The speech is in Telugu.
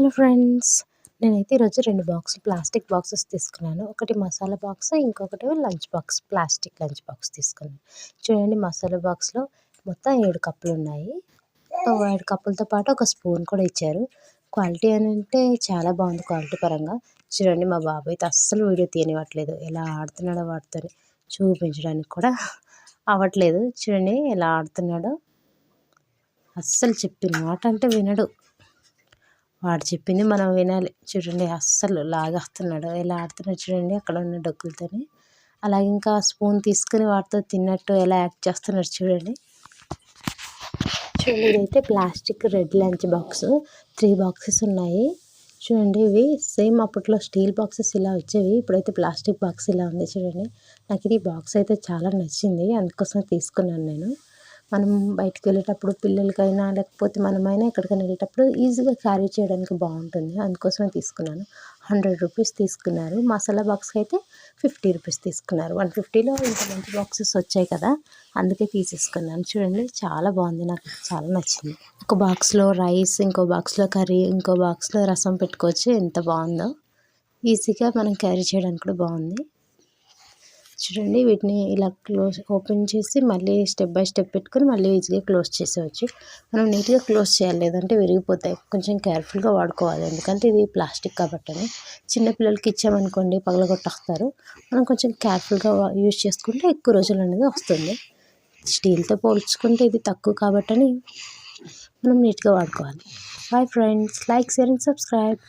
హలో ఫ్రెండ్స్, నేనైతే ఈరోజు 2 బాక్సులు ప్లాస్టిక్ బాక్సెస్ తీసుకున్నాను. ఒకటి మసాలా బాక్స్, ఇంకొకటి lunch box, plastic lunch box తీసుకున్నాను. చూడండి, మసాలా బాక్స్‌లో మొత్తం 7 కప్పులున్నాయి. 7 కప్పులతో పాటు ఒక స్పూన్ కూడా ఇచ్చారు. క్వాలిటీ అని అంటే చాలా బాగుంది క్వాలిటీ పరంగా. చూడండి, మా బాబు అయితే అస్సలు వీడియో తీయనివ్వట్లేదు. ఎలా ఆడుతున్నాడో వాటితోని చూపించడానికి కూడా అవ్వట్లేదు. చూడండి ఎలా ఆడుతున్నాడో. అస్సలు చెప్పిన మాట అంటే వినడు. వాడు చెప్పింది మనం వినాలి. చూడండి, అస్సలు లాగేస్తున్నాడు. ఎలా ఆడుతున్నాడు చూడండి అక్కడ ఉన్న డొక్కులతోని. అలాగే ఇంకా స్పూన్ తీసుకుని వాటితో తిన్నట్టు ఎలా యాక్ట్ చేస్తున్నాడు చూడండి. చూడండి, ఇదైతే plastic red lunch box. 3 boxes ఉన్నాయి. చూడండి, ఇవి సేమ్ అప్పట్లో స్టీల్ బాక్సెస్ ఇలా వచ్చేవి. ఇప్పుడైతే ప్లాస్టిక్ బాక్స్ ఇలా ఉంది చూడండి. నాకు ఇది బాక్స్ అయితే చాలా నచ్చింది, అందుకోసం తీసుకున్నాను నేను. మనం బయటికి వెళ్ళేటప్పుడు పిల్లలకైనా లేకపోతే మనమైనా ఎక్కడికైనా వెళ్ళేటప్పుడు ఈజీగా క్యారీ చేయడానికి బాగుంటుంది, అందుకోసమే తీసుకున్నాను. 100 రూపీస్ తీసుకున్నారు. మసాలా బాక్స్కి అయితే 50 రూపీస్ తీసుకున్నారు. 150లో ఇంకా మంచి బాక్సెస్ వచ్చాయి కదా, అందుకే తీసేసుకున్నాను. చూడండి, చాలా బాగుంది, నాకు చాలా నచ్చింది. ఒక బాక్స్లో రైస్, ఇంకో బాక్స్లో కర్రీ, ఇంకో బాక్స్లో రసం పెట్టుకోవచ్చు. ఎంత బాగుందో, ఈజీగా మనం క్యారీ చేయడానికి కూడా బాగుంది. చూడండి, వీటిని ఇలా ఓపెన్ చేసి మళ్ళీ స్టెప్ బై స్టెప్ పెట్టుకొని మళ్ళీ ఈజీగా క్లోజ్ చేసేవచ్చు. మనం నీట్గా క్లోజ్ చేయాలి, లేదంటే విరిగిపోతాయి. కొంచెం కేర్ఫుల్గా వాడుకోవాలి, ఎందుకంటే ఇది ప్లాస్టిక్ కాబట్టి. చిన్నపిల్లలకి ఇచ్చామనుకోండి పగలగొట్టేస్తారు. మనం కొంచెం కేర్ఫుల్గా యూజ్ చేసుకుంటే ఎక్కువ రోజులు అనేది వస్తుంది. స్టీల్తో పోల్చుకుంటే ఇది తక్కువ కాబట్టి మనం నీట్గా వాడుకోవాలి. Bye friends, like, share and subscribe.